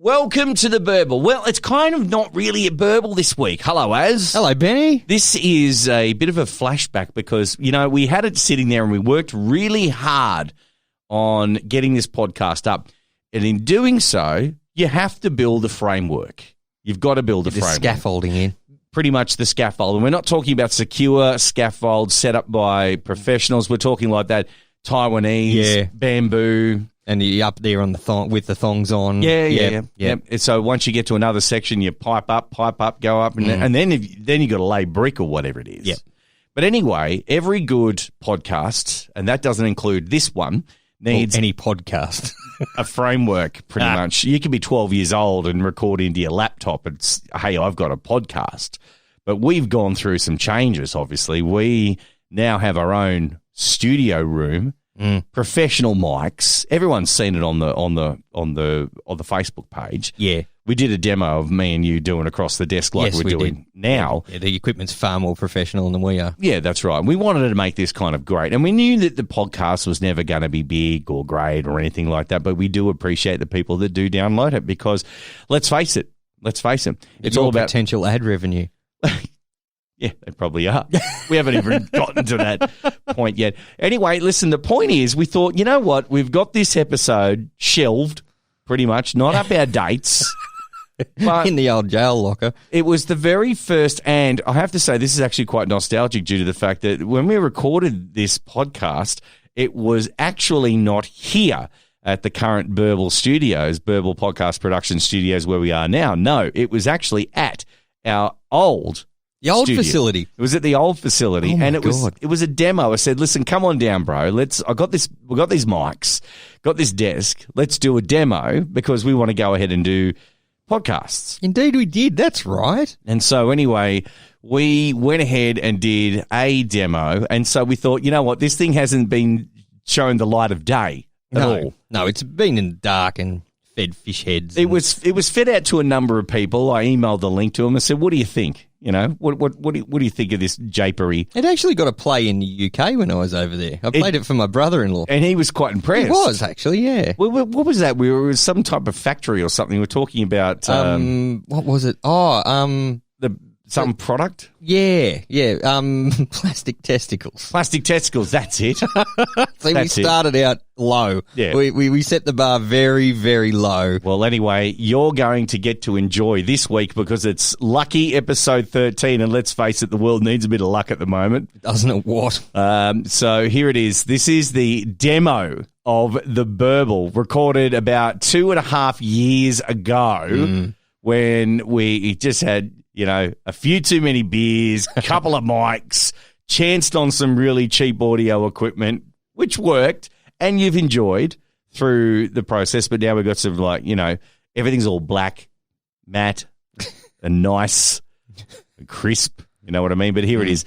Welcome to the Burble. Well, it's kind of not really a Burble this week. Hello, Az. Hello, Benny. This is a bit of a flashback because, you know, we had it sitting there and we worked really hard on getting this podcast up. And in doing so, you have to build a framework. You've got to build a framework. Scaffolding in. Pretty much the scaffold. And we're not talking about secure scaffolds set up by professionals. We're talking like that Taiwanese, bamboo. And you're up there on the thong with the thongs on. Yeah. And so once you get to another section, you pipe up, go up, and then you got to lay brick or whatever it is. Yep. But anyway, every good podcast, and that doesn't include this one, needs any podcast. a framework, pretty much. You can be 12 years old and record into your laptop. It's, hey, I've got a podcast. But we've gone through some changes, obviously. We now have our own studio room. Professional mics. Everyone's seen it on the Facebook page. Yeah, we did a demo of me and you doing across the desk like we're doing now. Yeah, the equipment's far more professional than we are. Yeah, that's right. We wanted to make this kind of great, and we knew that the podcast was never going to be big or great or anything like that. But we do appreciate the people that do download it because, let's face it, it's all about potential ad revenue. Yeah, they probably are. We haven't even gotten to that point yet. Anyway, listen, the point is we thought, you know what, we've got this episode shelved pretty much, not up our dates. But in the old jail locker. It was the very first, and I have to say this is actually quite nostalgic due to the fact that when we recorded this podcast, it was actually not here at the current Burble Studios, Burble Podcast Production Studios where we are now. No, it was actually at our old The old studio. facility. It was at the old facility, and it God. was a demo. I said, "Listen, come on down, bro. We got these mics, got this desk. Let's do a demo because we want to go ahead and do podcasts." Indeed, we did. That's right. And so anyway, we went ahead and did a demo, and so we thought, you know what, this thing hasn't been shown the light of day at all. No, it's been in the dark and fed fish heads. It was fed out to a number of people. I emailed the link to them. I said, "What do you think? You know, what do you think of this japery?" It actually got a play in the UK when I was over there. I played it for my brother-in-law. And he was quite impressed. It was, actually, yeah. What was that? It was some type of factory or something. We're talking about... what was it? Some product? Yeah. Plastic testicles. Plastic testicles, that's it. We started out low. Yeah. We set the bar very, very low. Well, anyway, you're going to get to enjoy this week because it's lucky episode 13, and let's face it, the world needs a bit of luck at the moment. Doesn't it what? So here it is. This is the demo of the Burble, recorded about 2.5 years ago when we just had... You know, a few too many beers, a couple of mics, chanced on some really cheap audio equipment, which worked, and you've enjoyed through the process. But now we've got some, like, you know, everything's all black, matte, and nice, and crisp. You know what I mean? But here it is.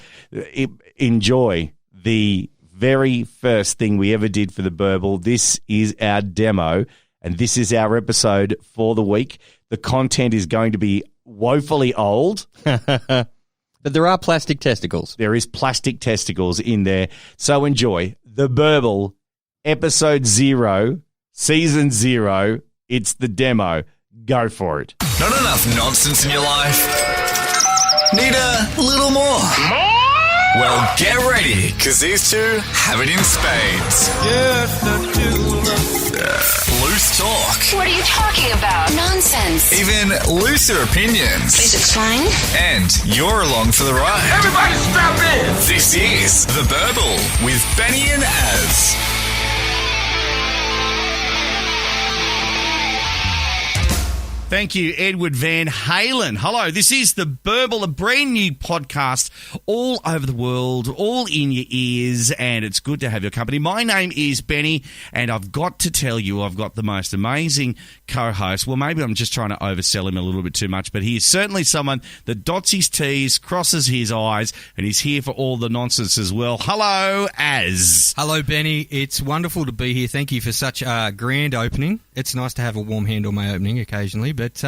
Enjoy the very first thing we ever did for the Burble. This is our demo, and this is our episode for the week. The content is going to be woefully old. But there are plastic testicles. There is plastic testicles in there. So enjoy the Burble, episode 0, season 0. It's the demo. Go for it. Not enough nonsense in your life? Need a little more? Well, get ready, because these two have it in spades. Loose talk. What are you talking about? Nonsense. Even looser opinions. Please explain. And you're along for the ride. Everybody strap in! This is The Burble with Benny and Az. Thank you, Edward Van Halen. Hello, this is The Burble, a brand new podcast all over the world, all in your ears, and it's good to have your company. My name is Benny, and I've got to tell you, I've got the most amazing co-host. Well, maybe I'm just trying to oversell him a little bit too much, but he is certainly someone that dots his T's, crosses his I's, and he's here for all the nonsense as well. Hello, Az. Hello, Benny. It's wonderful to be here. Thank you for such a grand opening. It's nice to have a warm hand on my opening occasionally, but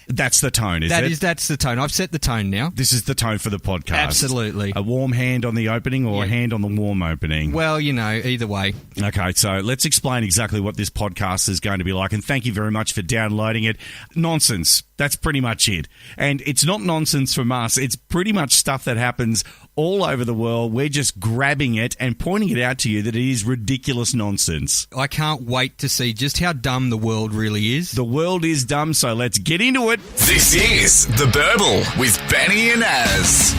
That's the tone, is it? That's the tone. I've set the tone now. This is the tone for the podcast. Absolutely. A warm hand on the opening or a hand on the warm opening? Well, either way. Okay, so let's explain exactly what this podcast is going to be like, and thank you very much for downloading it. Nonsense. That's pretty much it. And it's not nonsense from us. It's pretty much stuff that happens all over the world. We're just grabbing it and pointing it out to you that it is ridiculous nonsense. I can't wait to see just how dumb the world really is. The world is dumb, so let's get into it. This is The Burble with Benny and Az.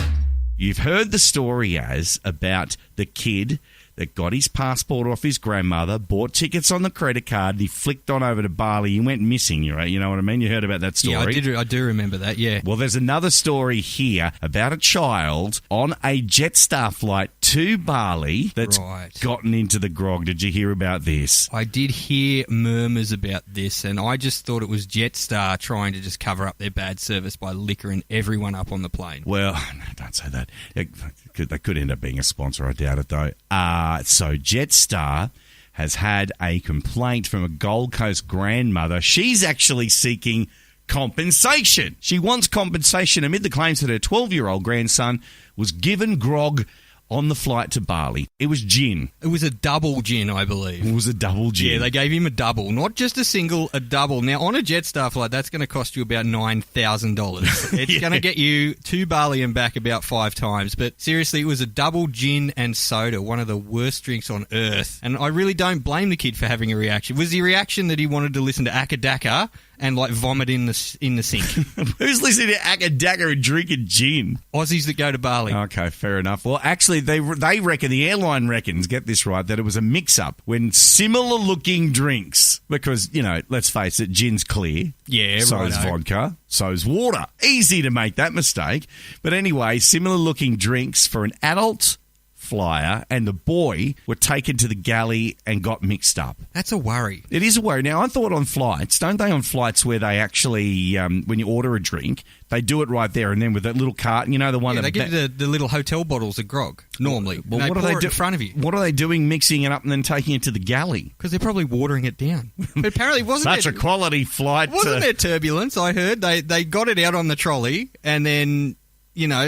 You've heard the story, Az, about the kid that got his passport off his grandmother, bought tickets on the credit card, he flicked on over to Bali, he went missing, you know what I mean? You heard about that story? Yeah, I do remember that, yeah. Well, there's another story here about a child on a Jetstar flight to Bali that's gotten into the grog. Did you hear about this? I did hear murmurs about this, and I just thought it was Jetstar trying to just cover up their bad service by liquoring everyone up on the plane. Well, no, don't say that. They could end up being a sponsor. I doubt it, though. So Jetstar has had a complaint from a Gold Coast grandmother. She's actually seeking compensation. She wants compensation amid the claims that her 12-year-old grandson was given grog on the flight to Bali. It was gin. It was a double gin, I believe. It was a double gin. Yeah, they gave him a double. Not just a single, a double. Now, on a Jetstar flight, that's going to cost you about $9,000. It's going to get you to Bali and back about 5 times. But seriously, it was a double gin and soda, one of the worst drinks on earth. And I really don't blame the kid for having a reaction. Was the reaction that he wanted to listen to Akadaka and vomit in the sink? Who's listening to Akadaka and drinking gin? Aussies that go to Bali. Okay, fair enough. Well, actually, they reckon, the airline reckons, get this right, that it was a mix-up when similar-looking drinks, because, let's face it, gin's clear. Yeah, so is vodka. So is water. Easy to make that mistake. But anyway, similar-looking drinks for an adult flyer and the boy were taken to the galley and got mixed up. That's a worry. It is a worry. Now, I thought on flights, don't they on flights where they actually, when you order a drink, they do it right there and then with that little carton, the one that... they give you the little hotel bottles of grog, normally. Well, what do they do in front of you? What are they doing mixing it up and then taking it to the galley? Because they're probably watering it down. But apparently wasn't Such a quality flight. Wasn't there turbulence, I heard? They got it out on the trolley and then...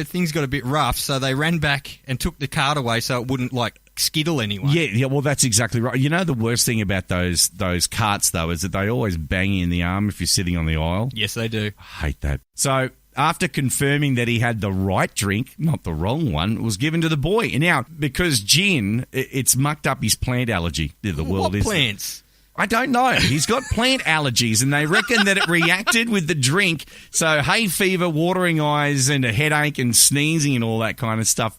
things got a bit rough, so they ran back and took the cart away so it wouldn't, skittle anyone. Yeah, well, that's exactly right. The worst thing about those carts, though, is that they always bang you in the arm if you're sitting on the aisle. Yes, they do. I hate that. So, after confirming that he had the right drink, not the wrong one, it was given to the boy. And now, because gin, it's mucked up his plant allergy. What plants? I don't know. He's got plant allergies, and they reckon that it reacted with the drink. So hay fever, watering eyes, and a headache and sneezing and all that kind of stuff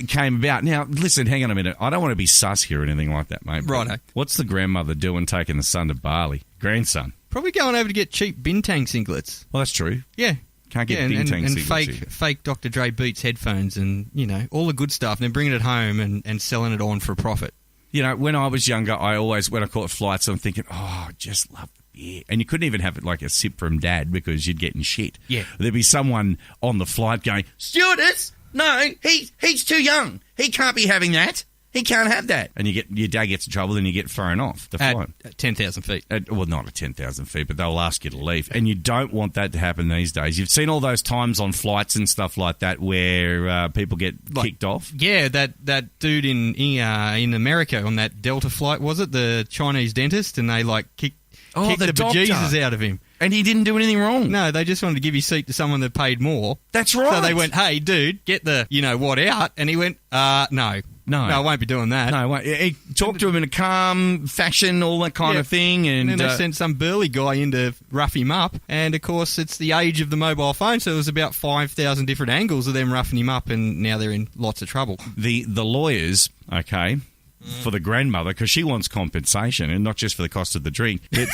came about. Now, listen, hang on a minute. I don't want to be sus here or anything like that, mate. Righto. What's the grandmother doing taking the son to Bali? Grandson. Probably going over to get cheap Bintang singlets. Well, that's true. Yeah. Can't get Bintang singlets. And fake Dr. Dre Beats headphones and, all the good stuff, and then bringing it home and selling it on for a profit. When I was younger, when I caught flights, I'm thinking, I just love the beer. And you couldn't even have it like a sip from Dad because you'd get in shit. Yeah. There'd be someone on the flight going, "Stewardess, no, he's too young. He can't be having that. He can't have that." And your dad gets in trouble and you get thrown off the flight. At 10,000 feet. Well, not at 10,000 feet, but they'll ask you to leave. And you don't want that to happen these days. You've seen all those times on flights and stuff like that where people get kicked off. Yeah, that dude in America on that Delta flight, was it? The Chinese dentist, and they kicked the bejesus out of him. And he didn't do anything wrong. No, they just wanted to give his seat to someone that paid more. That's right. So they went, "Hey, dude, get the what out," and he went, "No. No, I won't be doing that." No, he talked to him in a calm fashion, all that kind of thing. And then they sent some burly guy in to rough him up. And, of course, it's the age of the mobile phone, so there was about 5,000 different angles of them roughing him up, and now they're in lots of trouble. The lawyers, okay, for the grandmother, because she wants compensation and not just for the cost of the drink. But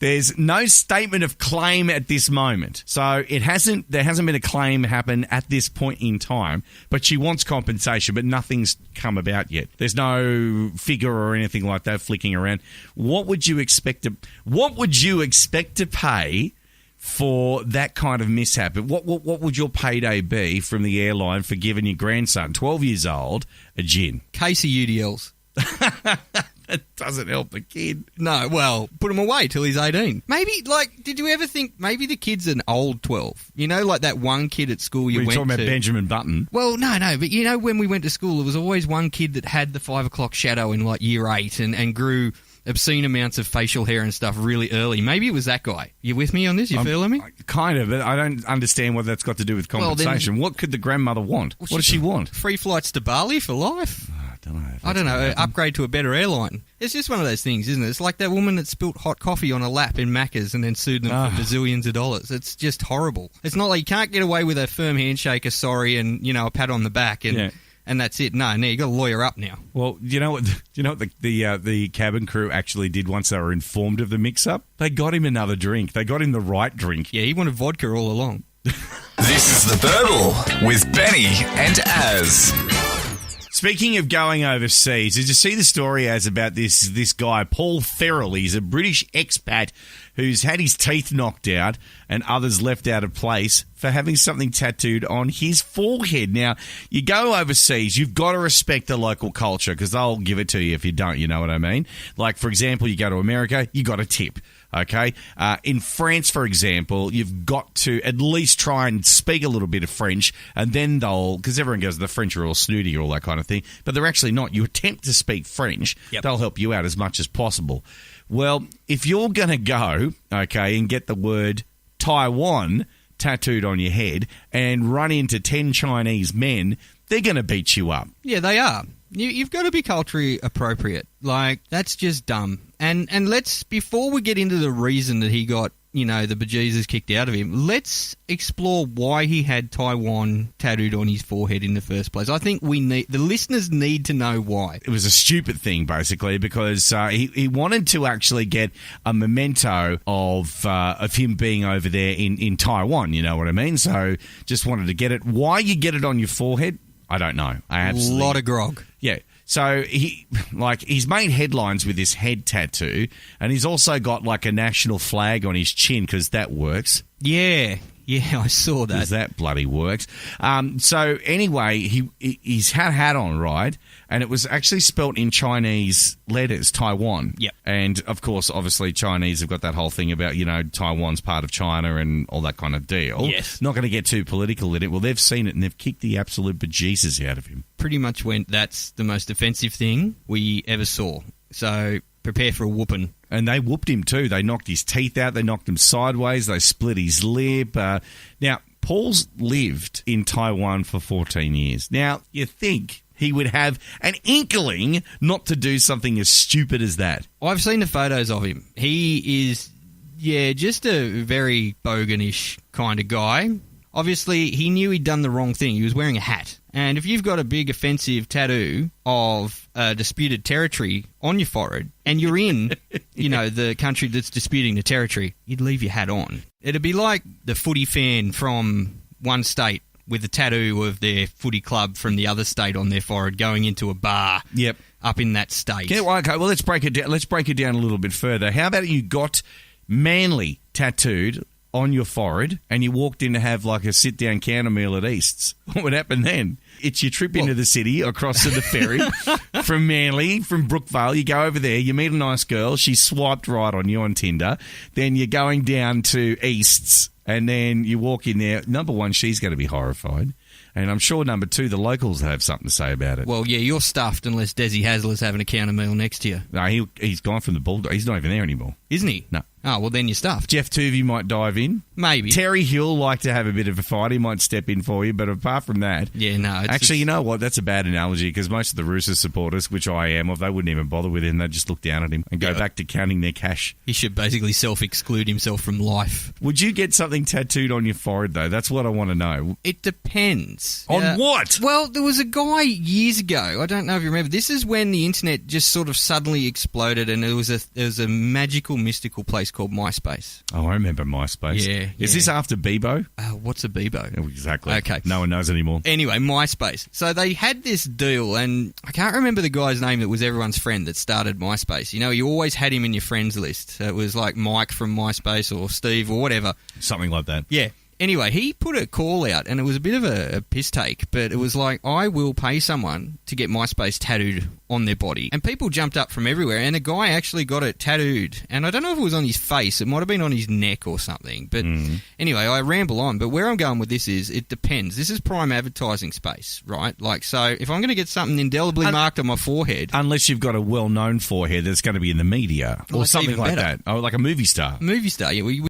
there's no statement of claim at this moment. So there hasn't been a claim happen at this point in time, but she wants compensation, but nothing's come about yet. There's no figure or anything like that flicking around. What would you expect to pay for that kind of mishap? What would your payday be from the airline for giving your grandson, 12 years old, a gin? Case of UDLs. It doesn't help the kid. No, well, put him away till he's 18. Maybe, did you ever think maybe the kid's an old 12? You know, like that one kid at school you We're went talking about to. Benjamin Button. Well, no, but you know when we went to school, there was always one kid that had the 5 o'clock shadow in like year 8 and grew obscene amounts of facial hair and stuff really early. Maybe it was that guy. You with me on this? You feeling me? Kind of, but I don't understand what that's got to do with Well, then- compensation. What could the grandmother want? What does she want? Free flights to Bali for life? I don't know. Upgrade to a better airline. It's just one of those things, isn't it? It's like that woman that spilt hot coffee on a lap in Macca's and then sued them for bazillions of dollars. It's just horrible. It's not like you can't get away with a firm handshake, a sorry, and a pat on the back, and that's it. No, you got to lawyer up now. Well, you know what the cabin crew actually did once they were informed of the mix-up? They got him another drink. They got him the right drink. Yeah, he wanted vodka all along. This is the Burble with Benny and Az. Speaking of going overseas, did you see the story as about this guy, Paul Ferrell? He's a British expat who's had his teeth knocked out and others left out of place for having something tattooed on his forehead. Now, you go overseas, you've got to respect the local culture because they'll give it to you if you don't, you know what I mean? Like, for example, you go to America, you got a tip. Okay? In France, for example, you've got to at least try and speak a little bit of French, and then because everyone goes, the French are all snooty or all that kind of thing, but they're actually not. You attempt to speak French, they'll help you out as much as possible. Well, if you're going to go, okay, and get the word Taiwan tattooed on your head and run into 10 Chinese men, they're going to beat you up. Yeah, they are. You've got to be culturally appropriate. Like, that's just dumb. And let's, before we get into the reason that he got, the bejesus kicked out of him, let's explore why he had Taiwan tattooed on his forehead in the first place. I think the listeners need to know why. It was a stupid thing, basically, because he wanted to actually get a memento of him being over there in Taiwan, you know what I mean? So just wanted to get it. Why you get it on your forehead, I don't know. A lot of grog. Yeah. So he's made headlines with this head tattoo, and he's also got like a national flag on his chin because that works. Yeah, I saw that. Because that bloody works. So anyway, he's had a hat on, right? And it was actually spelt in Chinese letters, Taiwan. Yep. And, of course, obviously, Chinese have got that whole thing about, Taiwan's part of China and all that kind of deal. Yes. Not going to get too political in it. Well, they've seen it and they've kicked the absolute bejesus out of him. Pretty much went, that's the most offensive thing we ever saw. So prepare for a whooping. And they whooped him too. They knocked his teeth out. They knocked him sideways. They split his lip. Now, Paul's lived in Taiwan for 14 years. Now, you think he would have an inkling not to do something as stupid as that. I've seen the photos of him. He is, just a very boganish kind of guy. Obviously, he knew he'd done the wrong thing. He was wearing a hat. And if you've got a big offensive tattoo of disputed territory on your forehead and you're in, the country that's disputing the territory, you'd leave your hat on. It'd be like the footy fan from one state with a tattoo of their footy club from the other state on their forehead going into a bar up in that state. Okay, well, let's break it down. Let's break it down a little bit further. How about you got Manly tattooed on your forehead and you walked in to have like a sit-down counter meal at East's? What would happen then? It's your trip into the city, across to the ferry from Manly, from Brookvale. You go over there, you meet a nice girl. She's swiped right on you on Tinder. Then you're going down to East's and then you walk in there. Number one, she's going to be horrified. And I'm sure, number two, the locals have something to say about it. Well, yeah, you're stuffed unless Desi Hasler's having a counter meal next to you. No, he's gone from the Bulldog. He's not even there anymore. Isn't he? No. Oh, well, then you're stuffed. Jeff Tuvey might dive in. Maybe. Terry Hill like to have a bit of a fight. He might step in for you. But apart from that... Yeah, no. Actually, you know what? That's a bad analogy because most of the Roosters supporters, which I am of, they wouldn't even bother with him. They'd just look down at him and go back to counting their cash. He should basically self-exclude himself from life. Would you get something tattooed on your forehead, though? That's what I want to know. It depends. On what? Well, there was a guy years ago. I don't know if you remember. This is when the internet just sort of suddenly exploded and there was a magical, mystical place called MySpace. Oh, I remember MySpace. Yeah. Is this after Bebo? What's a Bebo? Oh, exactly. Okay. No one knows anymore. Anyway, MySpace. So they had this deal, and I can't remember the guy's name that was everyone's friend that started MySpace. You always had him in your friends list. It was like Mike from MySpace or Steve or whatever. Something like that. Yeah. Anyway, he put a call out, and it was a bit of a piss take, but it was like, I will pay someone to get MySpace tattooed on their body. And people jumped up from everywhere, and a guy actually got it tattooed. And I don't know if it was on his face. It might have been on his neck or something. But anyway, I ramble on. But where I'm going with this is, it depends. This is prime advertising space, right? Like, so if I'm going to get something indelibly marked on my forehead... Unless you've got a well-known forehead that's going to be in the media or that's something even like better. that. Or like a movie star. Movie star, yeah.